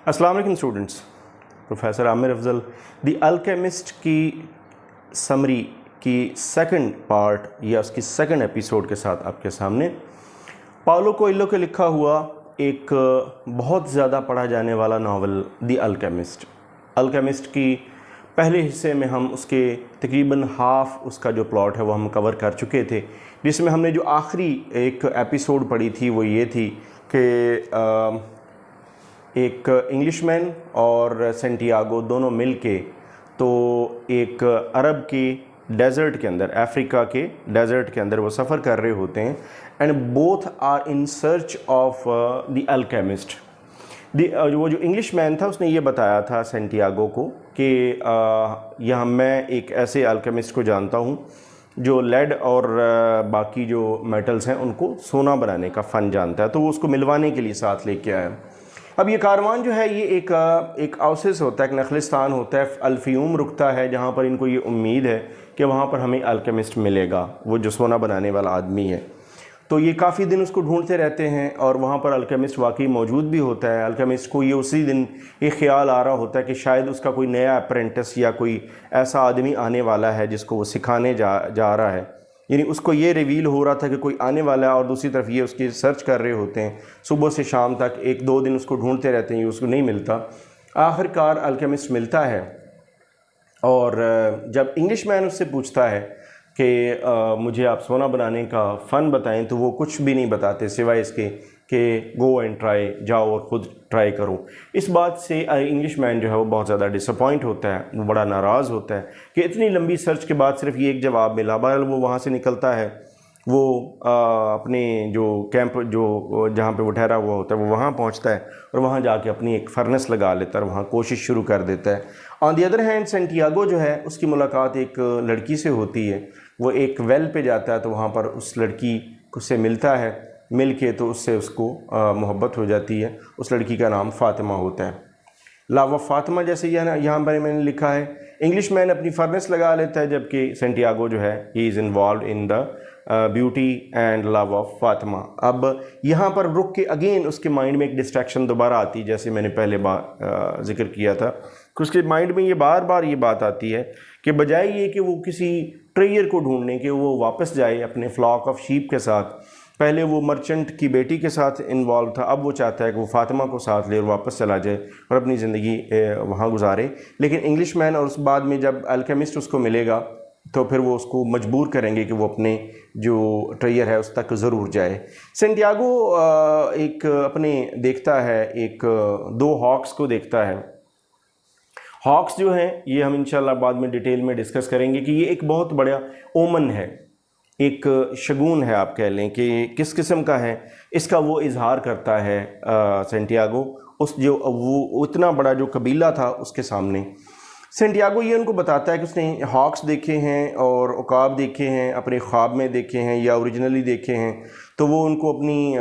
अस्सलाम वालेकुम students. Professor Aamir Afzal the alchemist की समरी की सेकंड पार्ट या उसकी सेकंड एपिसोड के साथ आपके सामने पाउलो कोएल्हो के लिखा हुआ एक बहुत ज़्यादा पढ़ा जाने वाला नावल द अल्केमिस्ट की पहले हिस्से में हम उसके तकरीबन हाफ उसका जो प्लॉट है वो हम कवर कर चुके थे, जिसमें हमने जो आखिरी एक एपिसोड पढ़ी थी वो ये थी कि एक इंग्लिशमैन और सेंटियागो दोनों मिलके तो एक अरब के डेज़र्ट के अंदर, अफ्रीका के डेज़र्ट के अंदर वो सफ़र कर रहे होते हैं and both are in search of the Alchemist. वो जो इंग्लिशमैन था उसने ये बताया था सेंटियागो को कि यहाँ मैं एक ऐसे अल्केमिस्ट को जानता हूँ जो लेड और बाकी जो मेटल्स हैं उनको सोना बनाने का फ़न जानता है, तो वो उसको मिलवाने के लिए साथ लेके आया। अब ये कारवान जो है ये एक आउसिस होता है, एक नखलिस्तान होता है, अल्फियूम रुकता है, जहाँ पर इनको ये उम्मीद है कि वहाँ पर हमें अल्केमिस्ट मिलेगा, वो जो सोना बनाने वाला आदमी है। तो ये काफ़ी दिन उसको ढूंढते रहते हैं और वहाँ पर अल्केमिस्ट वाकई मौजूद भी होता है। अल्केमिस्ट को ये उसी दिन ये ख्याल आ रहा होता है कि शायद उसका कोई नया अप्रेंटिस या कोई ऐसा आदमी आने वाला है जिसको वो सिखाने जा रहा है, यानी उसको ये रिवील हो रहा था कि कोई आने वाला है और दूसरी तरफ ये उसकी सर्च कर रहे होते हैं। सुबह से शाम तक 1-2 दिन उसको ढूंढते रहते हैं, ये उसको नहीं मिलता। आखिरकार अल्केमिस्ट मिलता है और जब इंग्लिशमैन उससे पूछता है कि मुझे आप सोना बनाने का फ़न बताएं, तो वो कुछ भी नहीं बताते सिवाय इसके कि गो एंड ट्राई, जाओ और ख़ुद ट्राई करो। इस बात से इंग्लिशमैन जो है वो बहुत ज़्यादा डिसअपॉइंट होता है, वो बड़ा नाराज़ होता है कि इतनी लंबी सर्च के बाद सिर्फ ये एक जवाब मिला। बहरहाल वो वहाँ से निकलता है, वो अपने जो कैंप जो जहाँ पे वो ठहरा हुआ होता है वो वहाँ पहुँचता है और वहाँ जाके अपनी एक फर्नेस लगा लेता है और वहाँ कोशिश शुरू कर देता है। On the other hand Santiago जो है उसकी मुलाकात एक लड़की से होती है। वो एक वेल पे जाता है तो वहाँ पर उस लड़की से मिलता है, मिल के तो उससे उसको मोहब्बत हो जाती है। उस लड़की का नाम फ़ातिमा होता है, लव ऑफ फ़ातिमा जैसे यहाँ पर मैंने लिखा है। इंग्लिशमैन अपनी फर्नेस लगा लेता है, जबकि सेंटियागो जो है he is involve in the beauty and love of Fatima. अब यहाँ पर रुक के अगेन उसके माइंड में एक डिस्ट्रैक्शन दोबारा आती है, जैसे मैंने पहले जिक्र किया था कि उसके माइंड में ये बार बार ये बात आती है कि बजाय ये कि वो किसी ट्रेयर को ढूंढने के वो वापस जाए अपने फ्लॉक ऑफ शीप के साथ, पहले वो मर्चेंट की बेटी के साथ इन्वॉल्व था, अब वो चाहता है कि वो फ़ातिमा को साथ ले और वापस चला जाए और अपनी ज़िंदगी वहाँ गुजारे। लेकिन इंग्लिशमैन और उस बाद में जब अल्केमिस्ट उसको मिलेगा तो फिर वो उसको मजबूर करेंगे कि वो अपने जो ट्रेयर है उस तक ज़रूर जाए। सेंटियागो एक अपने देखता है, एक 2 हॉक्स को देखता है। हॉक्स जो हैं ये हम इंशाल्लाह बाद में डिटेल में डिस्कस करेंगे कि ये एक बहुत बड़ा ओमन है, एक शगुन है, आप कह लें कि किस किस्म का है, इसका वो इजहार करता है सेंटियागो उस जो वो उतना बड़ा जो कबीला था उसके सामने। सेंटियागो ये उनको बताता है कि उसने हॉक्स देखे हैं और उकाब देखे हैं, अपने ख्वाब में देखे हैं या ओरिजिनली देखे हैं। तो वो उनको अपनी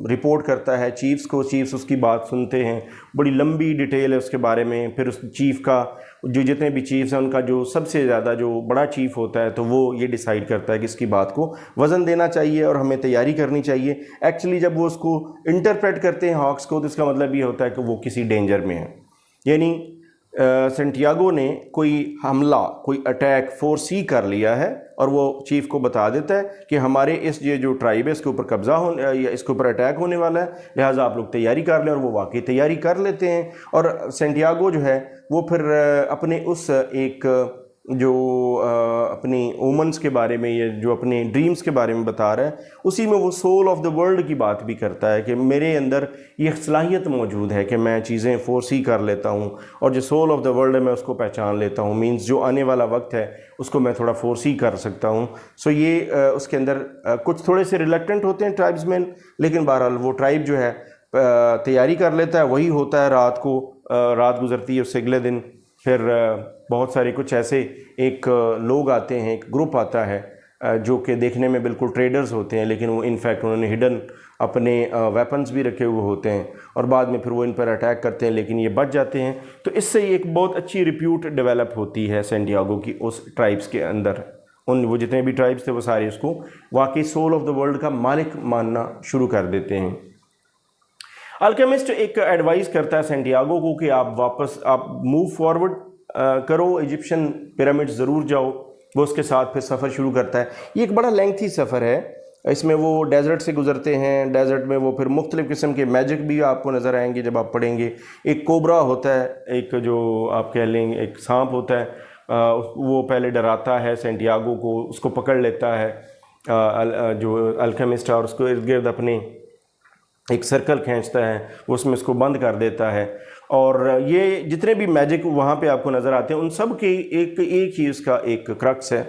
रिपोर्ट करता है चीफ्स को, चीफ्स उसकी बात सुनते हैं, बड़ी लंबी डिटेल है उसके बारे में। फिर उस चीफ का जो जितने भी चीफ्स हैं उनका जो सबसे ज़्यादा जो बड़ा चीफ होता है तो वो ये डिसाइड करता है कि इसकी बात को वज़न देना चाहिए और हमें तैयारी करनी चाहिए। एक्चुअली जब वो उसको इंटरप्रेट करते हैं हॉक्स को, तो इसका मतलब ये होता है कि वो किसी डेंजर में है, यानी सेंटियागो ने कोई हमला, कोई अटैक फोरसी कर लिया है और वो चीफ को बता देता है कि हमारे इस ये जो ट्राइब है इसके ऊपर कब्ज़ा होने या इसके ऊपर अटैक होने वाला है, लिहाजा आप लोग तैयारी कर लें। और वो वाकई तैयारी कर लेते हैं और सेंटियागो जो है वो फिर अपने उस एक जो अपनी ओमन्स के बारे में या जो अपने ड्रीम्स के बारे में बता रहा है, उसी में वो सोल ऑफ द वर्ल्ड की बात भी करता है कि मेरे अंदर ये सलाहियत मौजूद है कि मैं चीज़ें फोरसी कर लेता हूँ और जो सोल ऑफ द वर्ल्ड है मैं उसको पहचान लेता हूँ, मींस जो आने वाला वक्त है उसको मैं थोड़ा फोरसी कर सकता हूँ। सो ये उसके अंदर कुछ थोड़े से रिलक्टेंट होते हैं ट्राइब्समैन, लेकिन बहरहाल वो ट्राइब जो है तैयारी कर लेता है। वही होता है रात को, रात गुजरती है उससे अगले दिन फिर बहुत सारे कुछ ऐसे एक लोग आते हैं, एक ग्रुप आता है जो कि देखने में बिल्कुल ट्रेडर्स होते हैं, लेकिन वो इनफैक्ट उन्होंने हिडन अपने वेपन्स भी रखे हुए होते हैं और बाद में फिर वो इन पर अटैक करते हैं, लेकिन ये बच जाते हैं। तो इससे एक बहुत अच्छी रिप्यूट डेवलप होती है सेंटियागो की उस ट्राइब्स के अंदर। उन वो जितने भी ट्राइब्स थे वो सारे उसको वाकई सोल ऑफ द वर्ल्ड का मालिक मानना शुरू कर देते हैं। अल्केमिस्ट एक एडवाइस करता है सेंटियागो को कि आप मूव फॉरवर्ड करो, इजिप्शियन पिरामिड ज़रूर जाओ। वो उसके साथ फिर सफ़र शुरू करता है। ये एक बड़ा लेंथी सफ़र है, इसमें वो डेजर्ट से गुजरते हैं। डेजर्ट में वो फिर मुख्तलिफ़ किस्म के मैजिक भी आपको नज़र आएंगे जब आप पढ़ेंगे। एक कोबरा होता है, एक जो आप कह लेंगे एक सांप होता है, वो पहले डराता है सेंटियागो को, उसको पकड़ लेता है जो अल्केमिस्ट है, और उसको इर्द गिर्द अपने एक सर्कल खींचता है, उसमें इसको बंद कर देता है। और ये जितने भी मैजिक वहाँ पे आपको नज़र आते हैं, उन सब की एक ही इसका एक क्रक्स है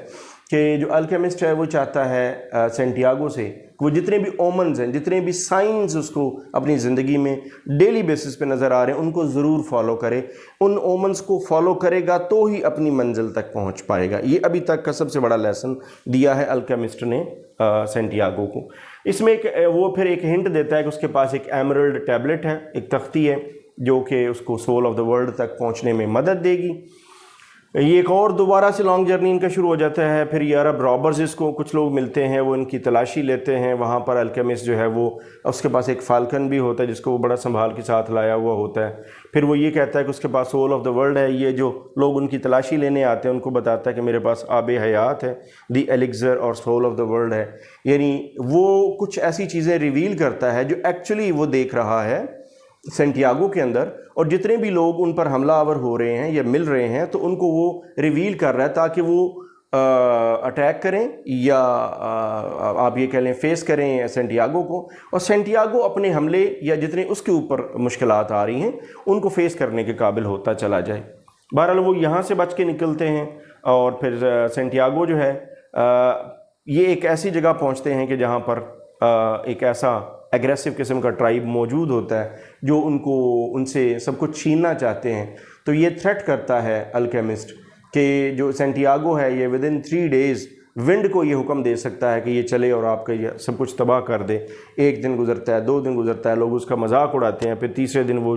कि जो अल्केमिस्ट है वो चाहता है सेंटियागो से कि वो जितने भी ओमन्स हैं, जितने भी साइंस उसको अपनी ज़िंदगी में डेली बेसिस पे नज़र आ रहे हैं, उनको ज़रूर फॉलो करे। उन ओमन्स को फॉलो करेगा तो ही अपनी मंजिल तक पहुँच पाएगा। ये अभी तक का सबसे बड़ा लेसन दिया है अल्केमिस्ट ने सेंटियागो को। इसमें वो फिर एक हिंट देता है कि उसके पास एक एमरल्ड टैबलेट है, एक तख्ती है, जो कि उसको सोल ऑफ द वर्ल्ड तक पहुंचने में मदद देगी। ये एक और दोबारा से लॉन्ग जर्नी इनका शुरू हो जाता है। फिर ये अरब रॉबर्स इसको कुछ लोग मिलते हैं, वो इनकी तलाशी लेते हैं। वहाँ पर अल्केमिस्ट जो है वो, उसके पास एक फाल्कन भी होता है जिसको वो बड़ा संभाल के साथ लाया हुआ होता है। फिर वो ये कहता है कि उसके पास सोल ऑफ द वर्ल्ड है। ये जो लोग उनकी तलाशी लेने आते हैं उनको बताता है कि मेरे पास आब हयात है, दी एलिक्सर और सोल ऑफ द वर्ल्ड है। यानी वो कुछ ऐसी चीज़ें रिवील करता है जो एक्चुअली वो देख रहा है सेंटियागो के अंदर, और जितने भी लोग उन पर हमलावर हो रहे हैं या मिल रहे हैं तो उनको वो रिवील कर रहा है ताकि वो अटैक करें या आप ये कह लें फेस करें सेंटियागो को, और सेंटियागो अपने हमले या जितने उसके ऊपर मुश्किलात आ रही हैं उनको फेस करने के काबिल होता चला जाए। बहरहाल वो यहाँ से बच के निकलते हैं और फिर सेंटियागो जो है ये एक ऐसी जगह पहुँचते हैं कि जहाँ पर एक ऐसा एग्रेसिव किस्म का ट्राइब मौजूद होता है जो उनसे सब कुछ छीनना चाहते हैं। तो ये थ्रेट करता है अल्केमिस्ट कि जो सेंटियागो है ये विदिन 3 डेज़ विंड को ये हुक्म दे सकता है कि ये चले और आपका ये सब कुछ तबाह कर दे। 1 दिन गुजरता है, 2 दिन गुजरता है, लोग उसका मजाक उड़ाते हैं। फिर तीसरे दिन वो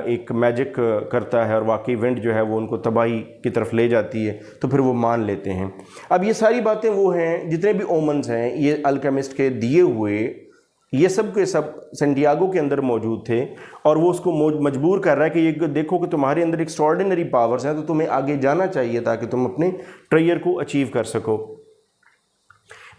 एक मैजिक करता है और वाकई विंड जो है वो उनको तबाही की तरफ ले जाती है, तो फिर वो मान लेते हैं। अब ये सारी बातें वो हैं, जितने भी ओमन्स हैं ये अल्केमिस्ट के दिए हुए, ये सब के सब सेंटियागो के अंदर मौजूद थे, और वो उसको मजबूर कर रहा है कि ये देखो कि तुम्हारे अंदर एक्स्ट्राऑर्डिनरी पावर्स हैं, तो तुम्हें आगे जाना चाहिए ताकि तुम अपने ट्रेयर को अचीव कर सको।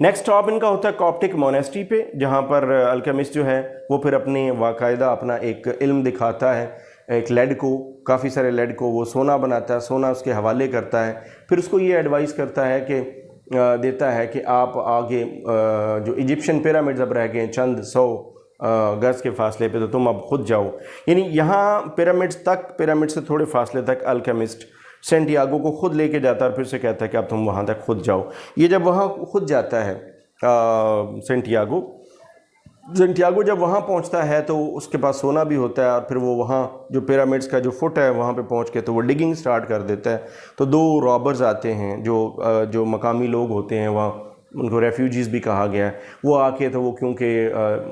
नेक्स्ट स्टॉप इनका होता है कॉप्टिक मोनेस्ट्री पे, जहाँ पर अल्केमिस्ट जो है वो फिर अपने बाकायदा अपना एक इल्म दिखाता है। एक लेड को, काफ़ी सारे लेड को वो सोना बनाता है, सोना उसके हवाले करता है। फिर उसको ये एडवाइस करता है कि देता है कि आप आगे जो इजिप्शियन पिरामिड्स अब रह गए चंद 100 गज़ के फासले पे, तो तुम अब खुद जाओ। यानी यहाँ पिरामिड से थोड़े फासले तक अल्केमिस्ट सेंटियागो को खुद लेके जाता है और फिर से कहता है कि अब तुम वहाँ तक खुद जाओ। ये जब वहाँ खुद जाता है सेंटियागो जब वहाँ पहुँचता है तो उसके पास सोना भी होता है, और फिर वो वहाँ जो पिरामिड्स का जो फुट है वहाँ पे पहुँच के तो वो डिगिंग स्टार्ट कर देता है। तो 2 रॉबर्स आते हैं जो मकामी लोग होते हैं वहाँ, उनको रेफ्यूजीज़ भी कहा गया है। वो आके तो वो क्योंकि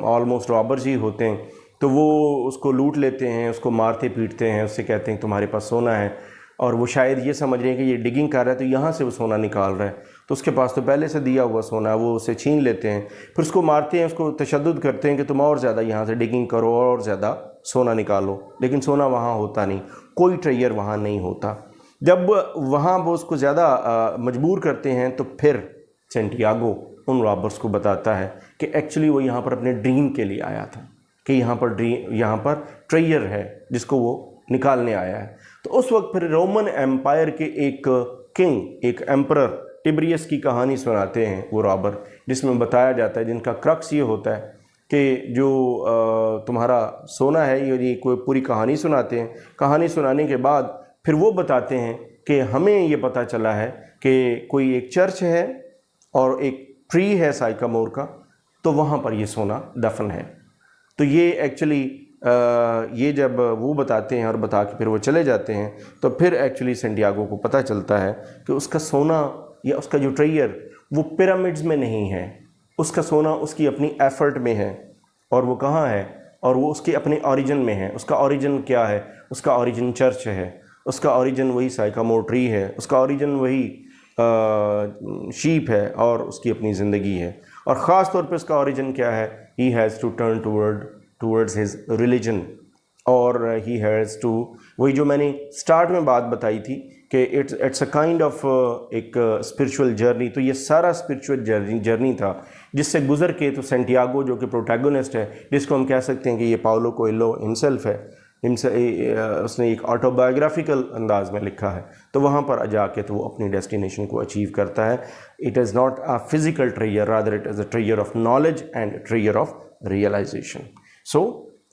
ऑलमोस्ट रॉबर्स ही होते हैं तो वो उसको लूट लेते हैं, उसको मारते पीटते हैं, उससे कहते हैं तुम्हारे पास सोना है, और वो शायद ये समझ रहे हैं कि ये डिगिंग कर रहा है तो यहाँ से वो सोना निकाल रहा है, तो उसके पास तो पहले से दिया हुआ सोना है, वो उसे छीन लेते हैं। फिर उसको मारते हैं, उसको तशद्दुद करते हैं कि तुम और ज़्यादा यहाँ से डिगिंग करो और ज़्यादा सोना निकालो, लेकिन सोना वहाँ होता नहीं, कोई ट्रेयर वहाँ नहीं होता। जब वहाँ वो उसको ज़्यादा मजबूर करते हैं तो फिर सेंटियागो उन रॉबर्स को बताता है कि एक्चुअली वो यहाँ पर अपने ड्रीम के लिए आया था, कि यहाँ पर ट्रेयर है जिसको वो निकालने आया है। तो उस वक्त फिर रोमन एम्पायर के एक किंग, एक एम्परर टिब्रियस की कहानी सुनाते हैं वो रॉबर, जिसमें बताया जाता है, जिनका क्रक्स ये होता है कि जो तुम्हारा सोना है, ये कोई पूरी कहानी सुनाते हैं। कहानी सुनाने के बाद फिर वो बताते हैं कि हमें ये पता चला है कि कोई एक चर्च है और एक ट्री है साइकामोर का, तो वहाँ पर ये सोना दफन है। तो ये एक्चुअली ये जब वो बताते हैं और बता के फिर वो चले जाते हैं, तो फिर एक्चुअली सेंटियागो को पता चलता है कि उसका सोना या उसका जो ट्रेयर वो पिरामिड्स में नहीं है, उसका सोना उसकी अपनी एफर्ट में है। और वो कहाँ है? और वो उसके अपने ओरिजिन में है। उसका ओरिजिन क्या है? उसका ओरिजिन चर्च है, उसका ओरिजिन वही साइकामोर ट्री है, उसका ओरिजिन वही शीप है, और उसकी अपनी ज़िंदगी है। और ख़ास तौर पे उसका ओरिजिन क्या है? He has to turn toward towards his religion, اور he has to, وہی جو میں نے اسٹارٹ میں بات بتائی تھی کہ اٹس اے کائنڈ آف ایک اسپرچول جرنی. تو یہ سارا اسپرچول جرنی تھا جس سے گزر کے تو سینٹیاگو جو کہ پروٹیگونسٹ ہے، جس کو ہم کہہ سکتے ہیں کہ یہ پاولو کوئلو ہمسیلف ہے، اس نے ایک آٹو بایوگرافیکل انداز میں لکھا ہے، تو وہاں پر جا کے تو وہ اپنی ڈیسٹینیشن کو اچیو کرتا ہے. It is not a physical barrier, rather it is a barrier of knowledge and barrier of realisation. So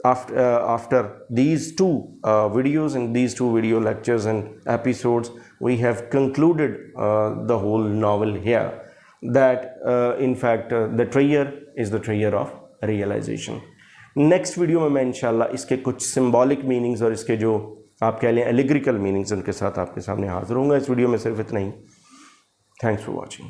after these two videos and these two video lectures and episodes, we have concluded the whole novel here, that in fact the treasure is the treasure of realization. Next video میں انشاءاللہ اس کے کچھ symbolic meanings اور اس کے جو آپ کہہ لیں الیگریکل میننگز ان کے ساتھ آپ کے سامنے حاضر ہوں گا. اس ویڈیو میں صرف اتنا ہی. Thanks for watching.